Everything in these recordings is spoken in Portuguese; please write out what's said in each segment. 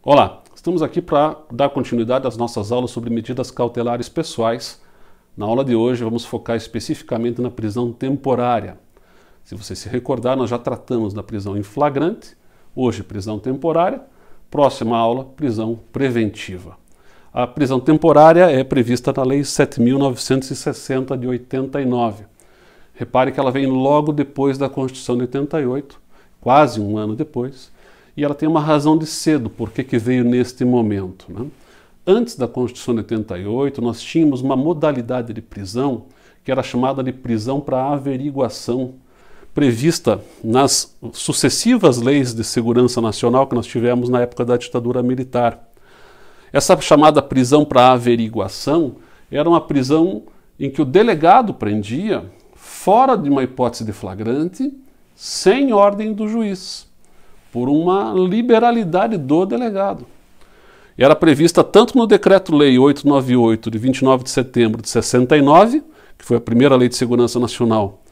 Olá, estamos aqui para dar continuidade às nossas aulas sobre medidas cautelares pessoais. Na aula de hoje vamos focar especificamente na prisão temporária. Se você se recordar, nós já tratamos da prisão em flagrante, hoje prisão temporária, próxima aula, prisão preventiva. A prisão temporária é prevista na Lei 7.960 de 89. Repare que ela vem logo depois da Constituição de 88, quase um ano depois, e ela tem uma razão de ser do porquê que veio neste momento, né? Antes da Constituição de 88, nós tínhamos uma modalidade de prisão que era chamada de prisão para averiguação, prevista nas sucessivas leis de segurança nacional que nós tivemos na época da ditadura militar. Essa chamada prisão para averiguação era uma prisão em que o delegado prendia fora de uma hipótese de flagrante, sem ordem do juiz, por uma liberalidade do delegado. Era prevista tanto no Decreto-Lei 898, de 29 de setembro de 69, que foi a primeira lei de segurança nacional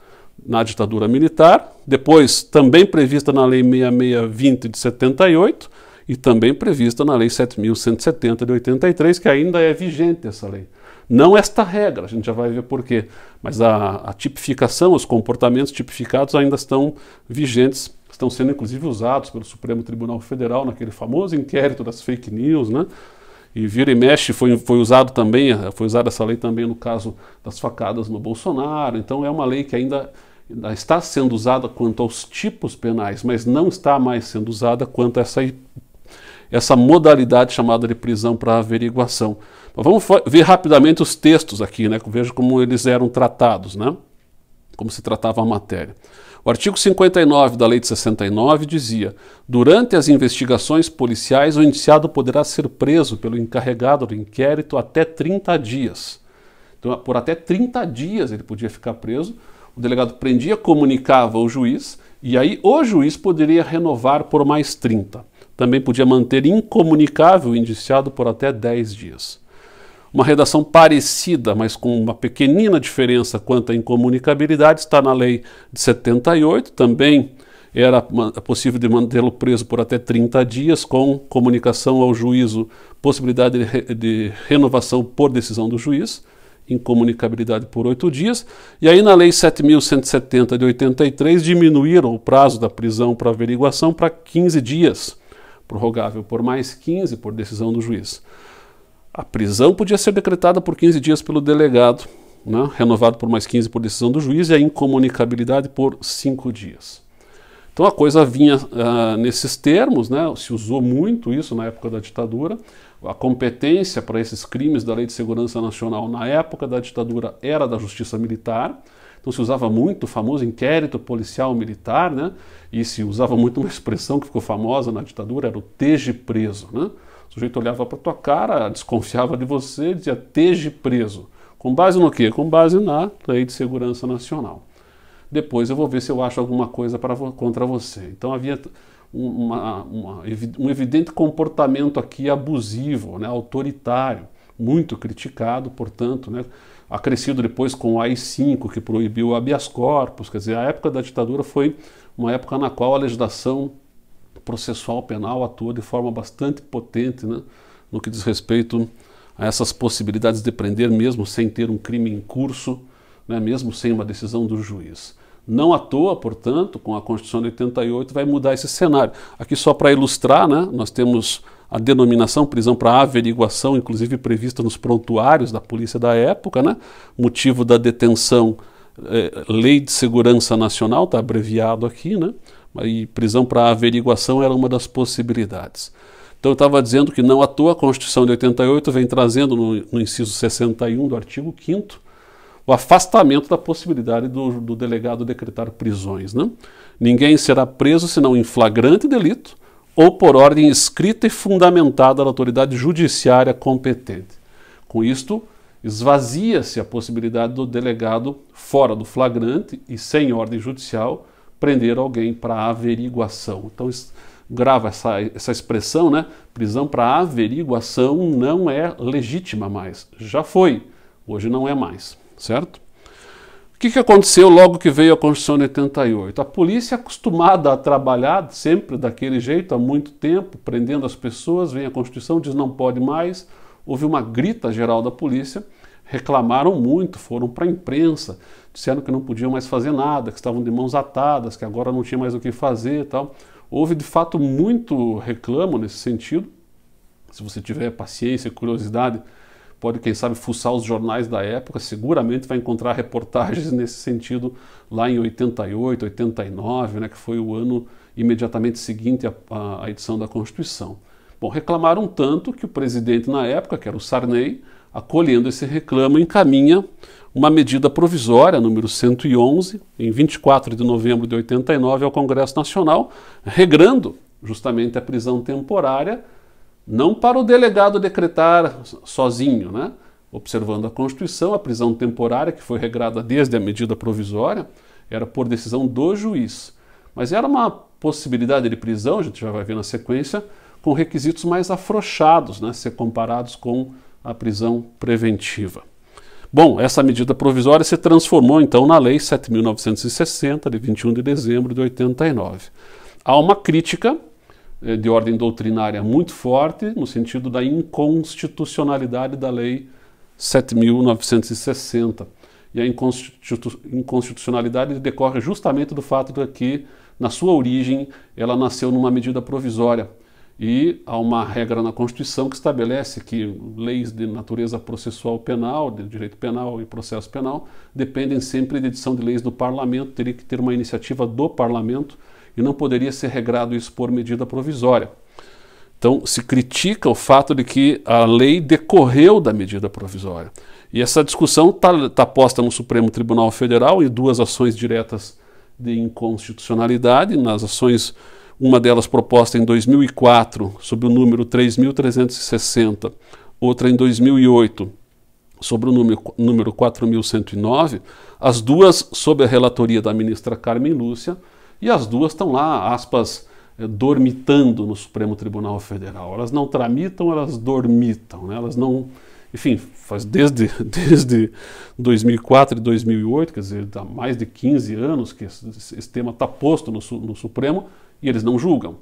na ditadura militar, depois também prevista na Lei 6620 de 78 e também prevista na Lei 7.170 de 83, que ainda é vigente essa lei. Não esta regra, a gente já vai ver por quê, mas a tipificação, os comportamentos tipificados ainda estão vigentes, estão sendo inclusive usados pelo Supremo Tribunal Federal naquele famoso inquérito das fake news, né? E vira e mexe foi usada essa lei também no caso das facadas no Bolsonaro. Então é uma lei que ainda está sendo usada quanto aos tipos penais, mas não está mais sendo usada quanto a essa modalidade chamada de prisão para averiguação. Mas vamos ver rapidamente os textos aqui, né? Veja como eles eram tratados, né? Como se tratava a matéria. O artigo 59 da Lei de 69 dizia: durante as investigações policiais, o indiciado poderá ser preso pelo encarregado do inquérito até 30 dias. Então, por até 30 dias ele podia ficar preso, o delegado prendia, comunicava ao juiz, e aí o juiz poderia renovar por mais 30. Também podia manter incomunicável o indiciado por até 10 dias. Uma redação parecida, mas com uma pequenina diferença quanto à incomunicabilidade, está na Lei de 78, também era possível de mantê-lo preso por até 30 dias, com comunicação ao juízo, possibilidade de renovação por decisão do juiz, incomunicabilidade por 8 dias, e aí na Lei 7.170 de 83 diminuíram o prazo da prisão para averiguação para 15 dias, prorrogável por mais 15 por decisão do juiz. A prisão podia ser decretada por 15 dias pelo delegado, né, renovado por mais 15 por decisão do juiz, e a incomunicabilidade por 5 dias. Então a coisa vinha nesses termos, né, se usou muito isso na época da ditadura. A competência para esses crimes da Lei de Segurança Nacional na época da ditadura era da Justiça Militar. Então se usava muito o famoso inquérito policial militar, né, e se usava muito uma expressão que ficou famosa na ditadura, era o esteja preso, né? O sujeito olhava para a tua cara, desconfiava de você, dizia esteja preso. Com base no quê? Com base na Lei de Segurança Nacional. Depois eu vou ver se eu acho alguma coisa contra você. Então havia um evidente comportamento aqui abusivo, né, autoritário, muito criticado, portanto, né, acrescido depois com o AI-5, que proibiu o habeas corpus. Quer dizer, a época da ditadura foi uma época na qual a legislação processual penal atua de forma bastante potente, né, no que diz respeito a essas possibilidades de prender mesmo sem ter um crime em curso, né, mesmo sem uma decisão do juiz. Não à toa, portanto, com a Constituição de 88 vai mudar esse cenário. Aqui só para ilustrar, né, nós temos a denominação prisão para averiguação, inclusive prevista nos prontuários da polícia da época, né, motivo da detenção, Lei de Segurança Nacional, está abreviado aqui, né? E prisão para averiguação era uma das possibilidades. Então eu estava dizendo que não à toa a Constituição de 88 vem trazendo no inciso 61 do artigo 5º o afastamento da possibilidade do delegado decretar prisões, né? Ninguém será preso senão em flagrante delito ou por ordem escrita e fundamentada da autoridade judiciária competente. Com isto, esvazia-se a possibilidade do delegado, fora do flagrante e sem ordem judicial, prender alguém para averiguação. Então grava essa expressão, né? Prisão para averiguação não é legítima mais. Já foi, hoje não é mais, certo? O que aconteceu logo que veio a Constituição de 88? A polícia, acostumada a trabalhar sempre daquele jeito há muito tempo, prendendo as pessoas, vem a Constituição, diz não pode mais. Houve uma grita geral da polícia, reclamaram muito, foram para a imprensa, disseram que não podiam mais fazer nada, que estavam de mãos atadas, que agora não tinha mais o que fazer e tal. Houve de fato muito reclamo nesse sentido. Se você tiver paciência e curiosidade, pode, quem sabe, fuçar os jornais da época, seguramente vai encontrar reportagens nesse sentido lá em 88, 89, né, que foi o ano imediatamente seguinte à edição da Constituição. Bom, reclamaram tanto que o presidente na época, que era o Sarney, acolhendo esse reclamo, encaminha uma medida provisória, número 111, em 24 de novembro de 89, ao Congresso Nacional, regrando justamente a prisão temporária, não para o delegado decretar sozinho, né? Observando a Constituição, a prisão temporária, que foi regrada desde a medida provisória, era por decisão do juiz. Mas era uma possibilidade de prisão, a gente já vai ver na sequência, com requisitos mais afrouxados, né? Se comparados com a prisão preventiva. Bom, essa medida provisória se transformou então na Lei 7.960, de 21 de dezembro de 89. Há uma crítica de ordem doutrinária muito forte, no sentido da inconstitucionalidade da Lei 7.960. E a inconstitucionalidade decorre justamente do fato de que, na sua origem, ela nasceu numa medida provisória. E há uma regra na Constituição que estabelece que leis de natureza processual penal, de direito penal e processo penal, dependem sempre de edição de leis do Parlamento, teria que ter uma iniciativa do Parlamento, e não poderia ser regrado isso por medida provisória. Então, se critica o fato de que a lei decorreu da medida provisória. E essa discussão está posta no Supremo Tribunal Federal em duas ações diretas de inconstitucionalidade. Nas ações, uma delas proposta em 2004, sob o número 3.360, outra em 2008, sobre o número 4.109, as duas sob a relatoria da ministra Carmen Lúcia, e as duas estão lá, aspas, dormitando no Supremo Tribunal Federal. Elas não tramitam, elas dormitam, né? Elas não... Enfim, faz desde 2004 e 2008, quer dizer, há mais de 15 anos que esse tema está posto no Supremo e eles não julgam.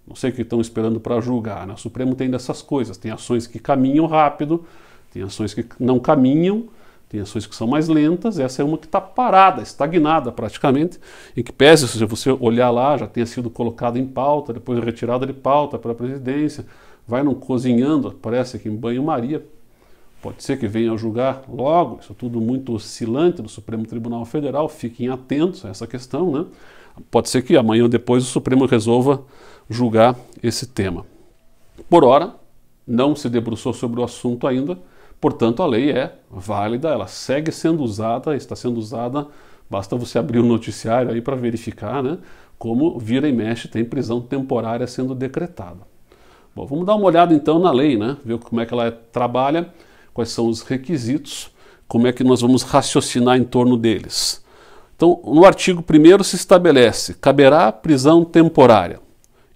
Não sei o que estão esperando para julgar, né? O Supremo tem dessas coisas, tem ações que caminham rápido, tem ações que não caminham, tem ações que são mais lentas, essa é uma que está parada, estagnada praticamente, em que pese, se você olhar lá, já tenha sido colocada em pauta, depois retirada de pauta para a presidência, vai não cozinhando, parece que em banho-maria, pode ser que venha a julgar logo, isso é tudo muito oscilante no Supremo Tribunal Federal, fiquem atentos a essa questão, né? Pode ser que amanhã ou depois o Supremo resolva julgar esse tema. Por ora, não se debruçou sobre o assunto ainda, portanto, a lei é válida, ela segue sendo usada, está sendo usada, basta você abrir o noticiário aí para verificar, né, como vira e mexe tem prisão temporária sendo decretada. Bom, vamos dar uma olhada então na lei, né, ver como é que ela trabalha, quais são os requisitos, como é que nós vamos raciocinar em torno deles. Então, no artigo 1º se estabelece, caberá prisão temporária,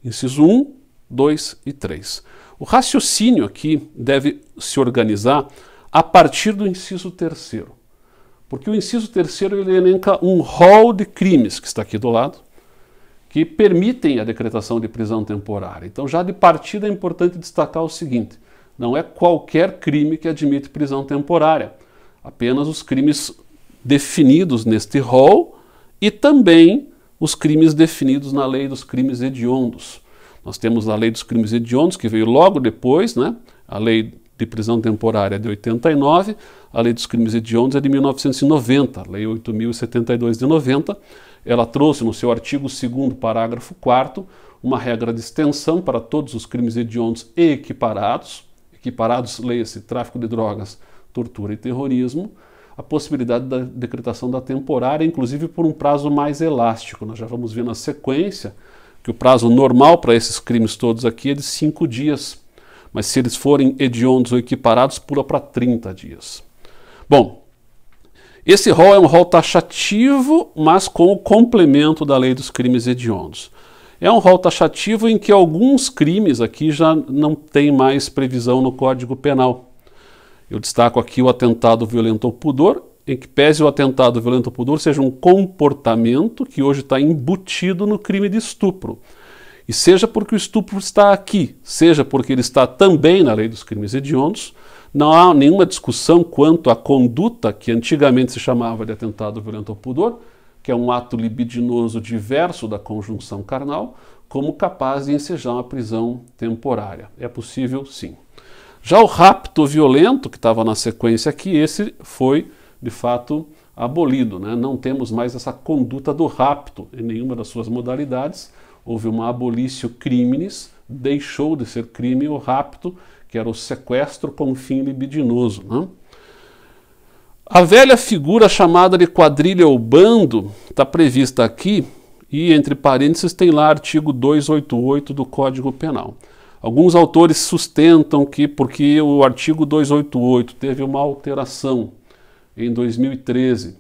inciso 1, 2 e 3. O raciocínio aqui deve se organizar a partir do inciso 3º, porque o inciso 3º ele elenca um rol de crimes, que está aqui do lado, que permitem a decretação de prisão temporária. Então, já de partida é importante destacar o seguinte, não é qualquer crime que admite prisão temporária, apenas os crimes definidos neste rol e também os crimes definidos na lei dos crimes hediondos. Nós temos a lei dos crimes hediondos, que veio logo depois, né? A lei de prisão temporária é de 89, a lei dos crimes hediondos é de 1990, a lei 8.072 de 90. Ela trouxe no seu artigo 2º, parágrafo 4º, uma regra de extensão para todos os crimes hediondos e equiparados, leia-se tráfico de drogas, tortura e terrorismo, a possibilidade da decretação da temporária, inclusive por um prazo mais elástico. Nós já vamos ver na sequência que o prazo normal para esses crimes todos aqui é de 5 dias, mas se eles forem hediondos ou equiparados, pula para 30 dias. Bom, esse rol é um rol taxativo, mas com o complemento da lei dos crimes hediondos. É um rol taxativo em que alguns crimes aqui já não tem mais previsão no Código Penal. Eu destaco aqui o atentado violento ao pudor em que pese o atentado violento ao pudor seja um comportamento que hoje está embutido no crime de estupro. E seja porque o estupro está aqui, seja porque ele está também na lei dos crimes hediondos, não há nenhuma discussão quanto à conduta que antigamente se chamava de atentado violento ao pudor, que é um ato libidinoso diverso da conjunção carnal, como capaz de ensejar uma prisão temporária. É possível, sim. Já o rapto violento, que estava na sequência aqui, esse foi, de fato, abolido, né? Não temos mais essa conduta do rapto em nenhuma das suas modalidades. Houve uma abolitio criminis, deixou de ser crime o rapto, que era o sequestro com fim libidinoso, né? A velha figura chamada de quadrilha ou bando está prevista aqui e, entre parênteses, tem lá artigo 288 do Código Penal. Alguns autores sustentam que porque o artigo 288 teve uma alteração em 2013,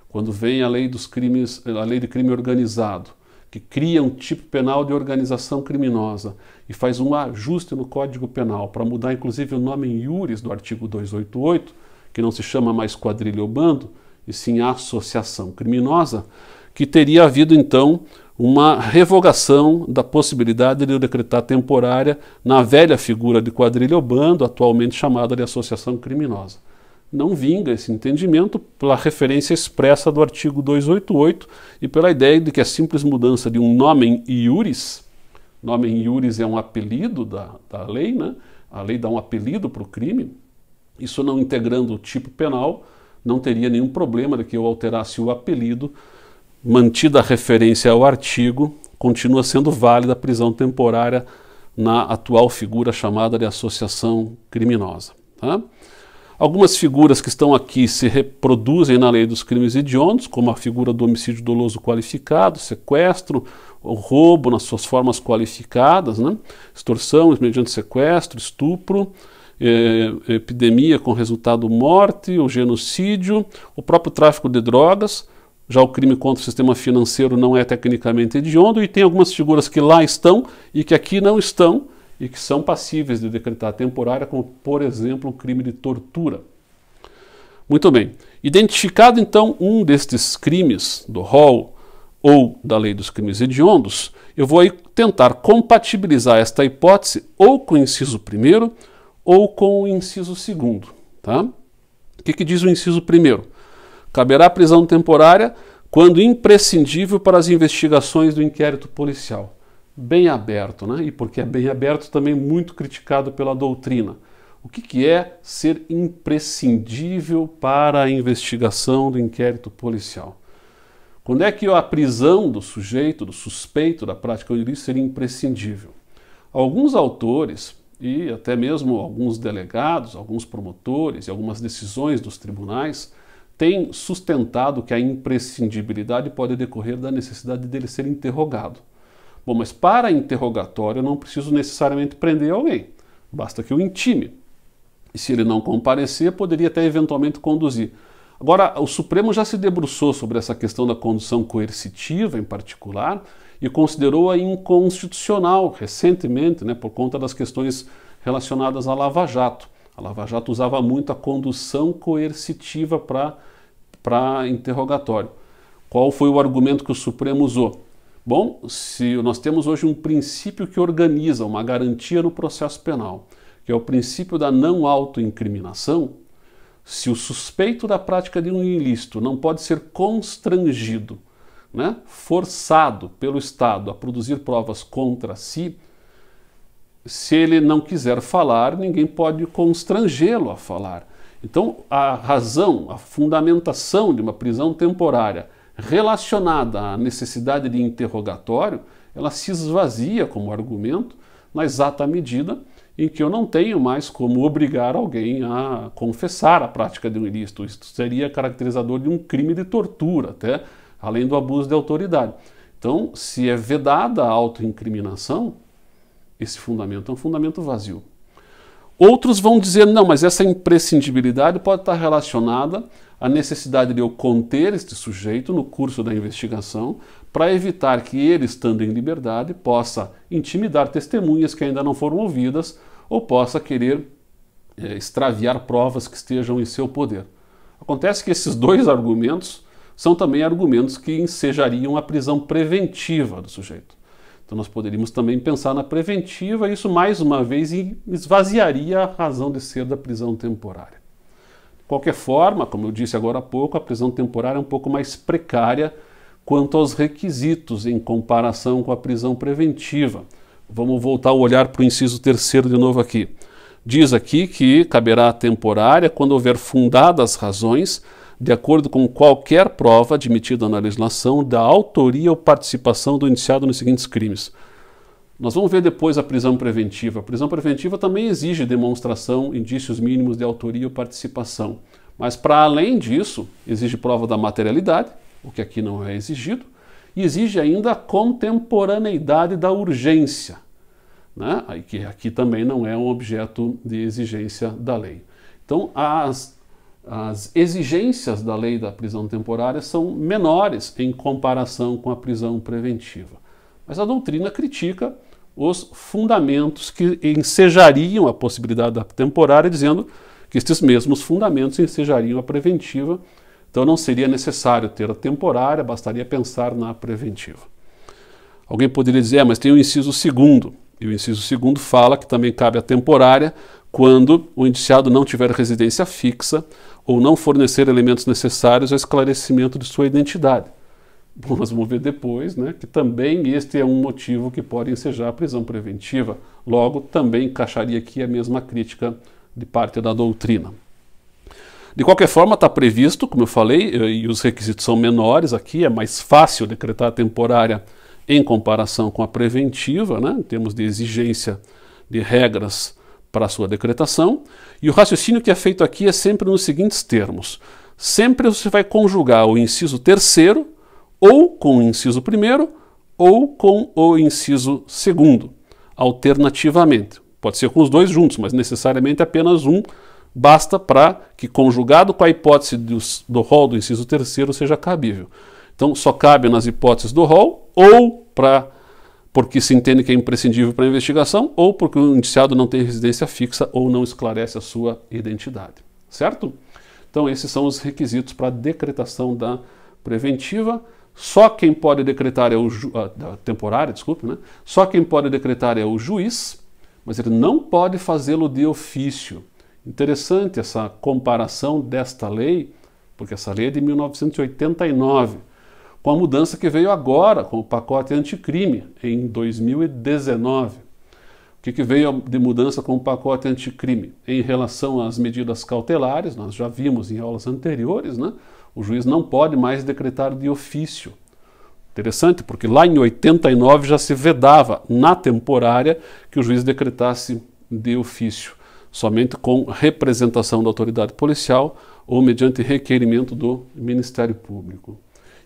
quando vem a lei dos crimes, a lei de crime organizado, que cria um tipo penal de organização criminosa e faz um ajuste no Código Penal para mudar inclusive o nome in iuris do artigo 288, que não se chama mais quadrilha ou bando, e sim associação criminosa, que teria havido então uma revogação da possibilidade de decretar temporária na velha figura de quadrilha ou bando, atualmente chamada de associação criminosa. Não vinga esse entendimento pela referência expressa do artigo 288 e pela ideia de que a simples mudança de um nomen iuris, nomen iuris é um apelido da lei, né? A lei dá um apelido para o crime, isso não integrando o tipo penal, não teria nenhum problema de que eu alterasse o apelido, mantida a referência ao artigo, continua sendo válida a prisão temporária na atual figura chamada de associação criminosa. Tá? Algumas figuras que estão aqui se reproduzem na lei dos crimes hediondos, como a figura do homicídio doloso qualificado, sequestro, o roubo nas suas formas qualificadas, né? Extorsão mediante sequestro, estupro, epidemia com resultado morte, o genocídio, o próprio tráfico de drogas. Já o crime contra o sistema financeiro não é tecnicamente hediondo e tem algumas figuras que lá estão e que aqui não estão e que são passíveis de decretar temporária, como, por exemplo, o crime de tortura. Muito bem. Identificado, então, um destes crimes do rol ou da lei dos crimes hediondos, eu vou aí tentar compatibilizar esta hipótese ou com o inciso 1º ou com o inciso 2º. Tá? O que diz o inciso 1º? Caberá prisão temporária quando imprescindível para as investigações do inquérito policial. Bem aberto, né? E porque é bem aberto, também muito criticado pela doutrina. O que é ser imprescindível para a investigação do inquérito policial? Quando é que a prisão do sujeito, do suspeito da prática do ilícito seria imprescindível? Alguns autores, e até mesmo alguns delegados, alguns promotores e algumas decisões dos tribunais, tem sustentado que a imprescindibilidade pode decorrer da necessidade dele ser interrogado. Bom, mas para interrogatório eu não preciso necessariamente prender alguém, basta que eu intime. E se ele não comparecer, poderia até eventualmente conduzir. Agora, o Supremo já se debruçou sobre essa questão da condução coercitiva em particular e considerou-a inconstitucional recentemente, né, por conta das questões relacionadas à Lava Jato. A Lava Jato usava muito a condução coercitiva para interrogatório. Qual foi o argumento que o Supremo usou? Bom, se nós temos hoje um princípio que organiza uma garantia no processo penal, que é o princípio da não autoincriminação, se o suspeito da prática de um ilícito não pode ser constrangido, né, forçado pelo Estado a produzir provas contra si, se ele não quiser falar, ninguém pode constrangê-lo a falar. Então, a razão, a fundamentação de uma prisão temporária relacionada à necessidade de interrogatório, ela se esvazia como argumento na exata medida em que eu não tenho mais como obrigar alguém a confessar a prática de um ilícito. Isso seria caracterizador de um crime de tortura, até além do abuso de autoridade. Então, se é vedada a autoincriminação, esse fundamento é um fundamento vazio. Outros vão dizer, não, mas essa imprescindibilidade pode estar relacionada à necessidade de eu conter este sujeito no curso da investigação para evitar que ele, estando em liberdade, possa intimidar testemunhas que ainda não foram ouvidas ou possa querer extraviar provas que estejam em seu poder. Acontece que esses dois argumentos são também argumentos que ensejariam a prisão preventiva do sujeito. Então nós poderíamos também pensar na preventiva e isso mais uma vez esvaziaria a razão de ser da prisão temporária. De qualquer forma, como eu disse agora há pouco, a prisão temporária é um pouco mais precária quanto aos requisitos em comparação com a prisão preventiva. Vamos voltar o olhar para o inciso 3º de novo aqui. Diz aqui que caberá a temporária quando houver fundadas razões, de acordo com qualquer prova admitida na legislação, da autoria ou participação do indiciado nos seguintes crimes. Nós vamos ver depois a prisão preventiva. A prisão preventiva também exige demonstração, indícios mínimos de autoria ou participação. Mas, para além disso, exige prova da materialidade, o que aqui não é exigido, e exige ainda a contemporaneidade da urgência, né? Que aqui também não é um objeto de exigência da lei. Então, as exigências da lei da prisão temporária são menores em comparação com a prisão preventiva. Mas a doutrina critica os fundamentos que ensejariam a possibilidade da temporária, dizendo que estes mesmos fundamentos ensejariam a preventiva. Então não seria necessário ter a temporária, bastaria pensar na preventiva. Alguém poderia dizer, mas tem o inciso 2º, e o inciso 2º fala que também cabe a temporária quando o indiciado não tiver residência fixa ou não fornecer elementos necessários ao esclarecimento de sua identidade. Bom, nós vamos ver depois, né, que também este é um motivo que pode ensejar a prisão preventiva. Logo, também encaixaria aqui a mesma crítica de parte da doutrina. De qualquer forma, está previsto, como eu falei, e os requisitos são menores aqui, é mais fácil decretar a temporária em comparação com a preventiva, né, em termos de exigência de regras para a sua decretação. E o raciocínio que é feito aqui é sempre nos seguintes termos. Sempre você vai conjugar o inciso 3º ou com o inciso 1º ou com o inciso 2º, alternativamente. Pode ser com os dois juntos, mas necessariamente apenas um basta para que, conjugado com a hipótese do rol do inciso 3º, seja cabível. Então, só cabe nas hipóteses do rol, ou porque se entende que é imprescindível para a investigação, ou porque o indiciado não tem residência fixa ou não esclarece a sua identidade. Certo? Então, esses são os requisitos para a decretação da preventiva. Só quem pode decretar é temporária, desculpe, né? Só quem pode decretar é o juiz, mas ele não pode fazê-lo de ofício. Interessante essa comparação desta lei, porque essa lei é de 1989, com a mudança que veio agora com o pacote anticrime, em 2019. O que veio de mudança com o pacote anticrime? Em relação às medidas cautelares, nós já vimos em aulas anteriores, né? O juiz não pode mais decretar de ofício. Interessante, porque lá em 89 já se vedava na temporária que o juiz decretasse de ofício, somente com representação da autoridade policial ou mediante requerimento do Ministério Público.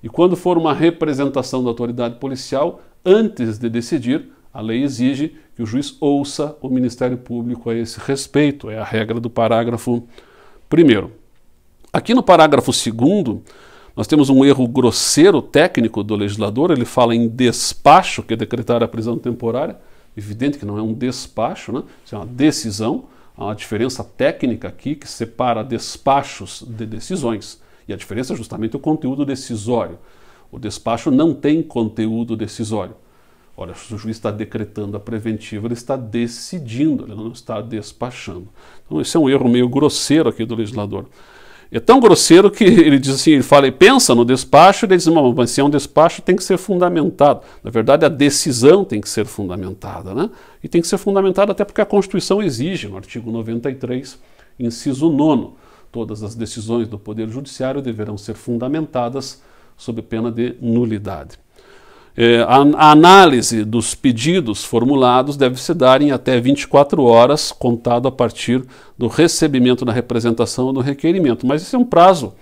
E quando for uma representação da autoridade policial, antes de decidir, a lei exige que o juiz ouça o Ministério Público a esse respeito. É a regra do parágrafo 1º. Aqui no parágrafo 2º, nós temos um erro grosseiro técnico do legislador. Ele fala em despacho, que é decretar a prisão temporária. Evidente que não é um despacho, né? Isso é uma decisão. Há uma diferença técnica aqui que separa despachos de decisões. E a diferença é justamente o conteúdo decisório. O despacho não tem conteúdo decisório. Olha, se o juiz está decretando a preventiva, ele está decidindo, ele não está despachando. Então esse é um erro meio grosseiro aqui do legislador. É tão grosseiro que ele diz assim, ele fala, pensa no despacho, ele diz, mas se é um despacho tem que ser fundamentado. Na verdade, a decisão tem que ser fundamentada, né? E tem que ser fundamentada até porque a Constituição exige, no artigo 93, inciso 9º, todas as decisões do Poder Judiciário deverão ser fundamentadas sob pena de nulidade. A análise dos pedidos formulados deve se dar em até 24 horas, contado a partir do recebimento da representação ou do requerimento. Mas esse é um prazo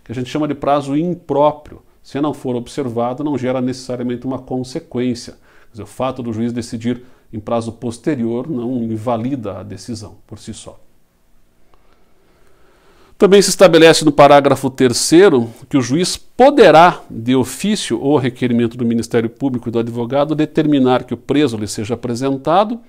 que a gente chama de prazo impróprio. Se não for observado, não gera necessariamente uma consequência. Quer dizer, o fato do juiz decidir em prazo posterior não invalida a decisão por si só. Também se estabelece no parágrafo 3º que o juiz poderá, de ofício ou requerimento do Ministério Público e do advogado, determinar que o preso lhe seja apresentado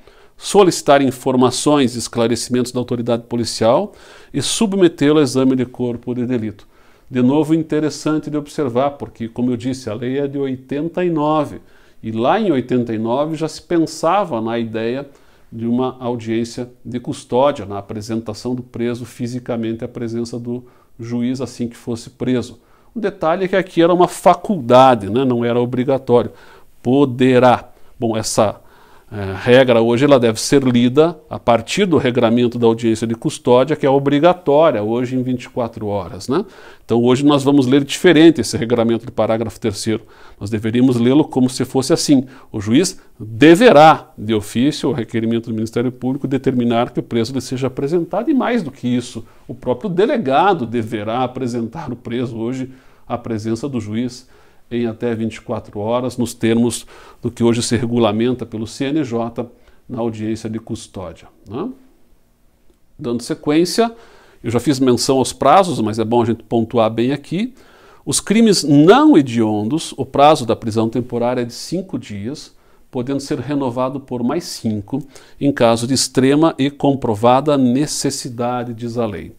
solicitar informações e esclarecimentos da autoridade policial e submetê-lo a exame de corpo de delito. De novo, interessante de observar, porque, como eu disse, a lei é de 89, e lá em 89 já se pensava na ideia de uma audiência de custódia, na apresentação do preso fisicamente à presença do juiz assim que fosse preso. O detalhe é que aqui era uma faculdade, né? Não era obrigatório. Poderá. Bom, essa regra hoje ela deve ser lida a partir do regramento da audiência de custódia, que é obrigatória hoje em 24 horas. Né? Então hoje nós vamos ler diferente esse regramento do parágrafo 3º. Nós deveríamos lê-lo como se fosse assim. O juiz deverá, de ofício ou requerimento do Ministério Público, determinar que o preso lhe seja apresentado, e mais do que isso, o próprio delegado deverá apresentar o preso hoje à presença do juiz em até 24 horas, nos termos do que hoje se regulamenta pelo CNJ na audiência de custódia. Né? Dando sequência, eu já fiz menção aos prazos, mas é bom a gente pontuar bem aqui. Os crimes não hediondos, o prazo da prisão temporária é de 5 dias, podendo ser renovado por mais 5, em caso de extrema e comprovada necessidade, diz a lei.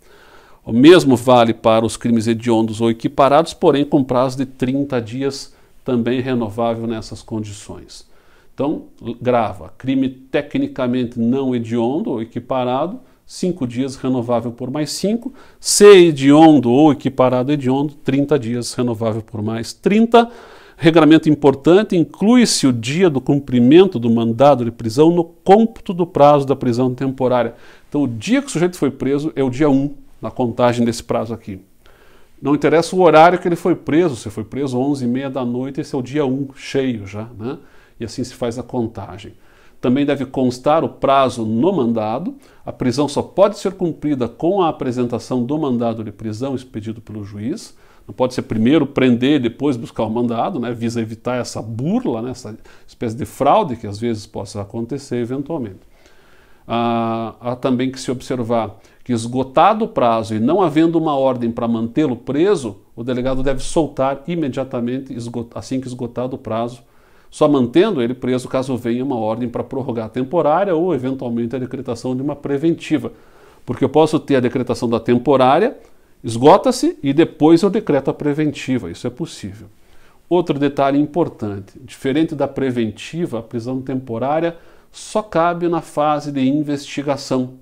O mesmo vale para os crimes hediondos ou equiparados, porém com prazo de 30 dias, também renovável nessas condições. Então, grava, crime tecnicamente não hediondo ou equiparado, 5 dias renovável por mais 5, se hediondo ou equiparado hediondo, 30 dias renovável por mais 30. Regramento importante, inclui-se o dia do cumprimento do mandado de prisão no cômputo do prazo da prisão temporária. Então, o dia que o sujeito foi preso é o dia 1, na contagem desse prazo aqui. Não interessa o horário que ele foi preso, se foi preso 11h30 da noite, esse é o dia 1, cheio já, né? E assim se faz a contagem. Também deve constar o prazo no mandado, a prisão só pode ser cumprida com a apresentação do mandado de prisão expedido pelo juiz, não pode ser primeiro prender e depois buscar o mandado, né? Visa evitar essa burla, né? Essa espécie de fraude que às vezes possa acontecer eventualmente. Há também que se observar que, esgotado o prazo e não havendo uma ordem para mantê-lo preso, o delegado deve soltar imediatamente, assim que esgotado o prazo, só mantendo ele preso caso venha uma ordem para prorrogar a temporária ou, eventualmente, a decretação de uma preventiva. Porque eu posso ter a decretação da temporária, esgota-se e depois eu decreto a preventiva, isso é possível. Outro detalhe importante, diferente da preventiva, a prisão temporária só cabe na fase de investigação.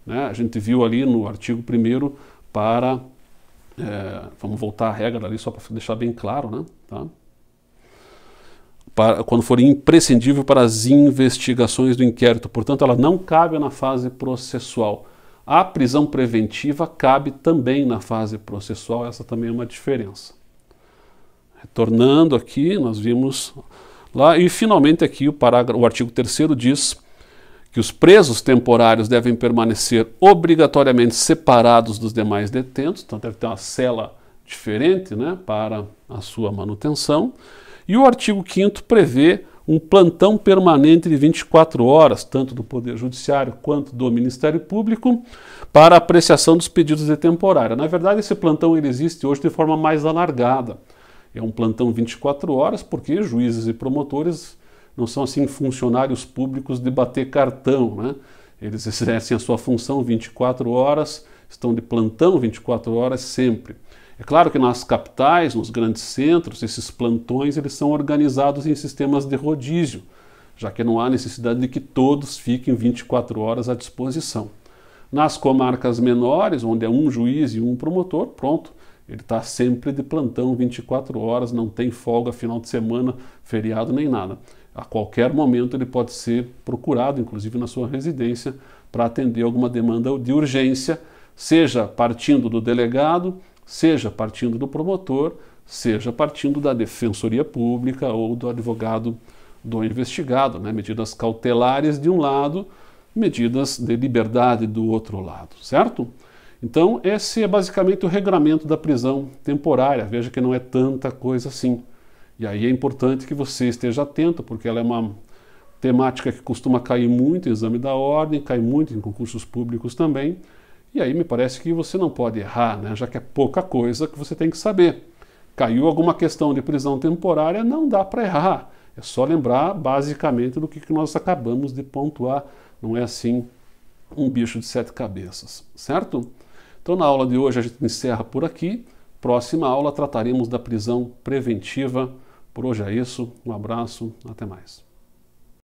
Né? A gente viu ali no artigo 1º para... vamos voltar à regra ali só para deixar bem claro, né? Tá? Quando for imprescindível para as investigações do inquérito. Portanto, ela não cabe na fase processual. A prisão preventiva cabe também na fase processual, essa também é uma diferença. Retornando aqui, nós vimos lá, e finalmente aqui o artigo 3º diz que os presos temporários devem permanecer obrigatoriamente separados dos demais detentos, então deve ter uma cela diferente, né, para a sua manutenção. E o artigo 5º prevê um plantão permanente de 24 horas, tanto do Poder Judiciário quanto do Ministério Público, para apreciação dos pedidos de temporária. Na verdade, esse plantão ele existe hoje de forma mais alargada. É um plantão 24 horas, porque juízes e promotores não são assim funcionários públicos de bater cartão, né? Eles exercem a sua função 24 horas, estão de plantão 24 horas sempre. É claro que nas capitais, nos grandes centros, esses plantões eles são organizados em sistemas de rodízio, já que não há necessidade de que todos fiquem 24 horas à disposição. Nas comarcas menores, onde é um juiz e um promotor, pronto, ele está sempre de plantão 24 horas, não tem folga final de semana, feriado nem nada. A qualquer momento ele pode ser procurado, inclusive na sua residência, para atender alguma demanda de urgência, seja partindo do delegado, seja partindo do promotor, seja partindo da Defensoria Pública ou do advogado do investigado, né? Medidas cautelares de um lado, medidas de liberdade do outro lado, certo? Então esse é basicamente o regramento da prisão temporária, veja que não é tanta coisa assim. E aí é importante que você esteja atento, porque ela é uma temática que costuma cair muito em exame da ordem, cai muito em concursos públicos também, e aí me parece que você não pode errar, né? Já que é pouca coisa que você tem que saber. Caiu alguma questão de prisão temporária, não dá para errar. É só lembrar basicamente do que nós acabamos de pontuar. Não é assim um bicho de 7 cabeças, certo? Então na aula de hoje a gente encerra por aqui. Próxima aula trataremos da prisão preventiva. Por hoje é isso. Um abraço, até mais.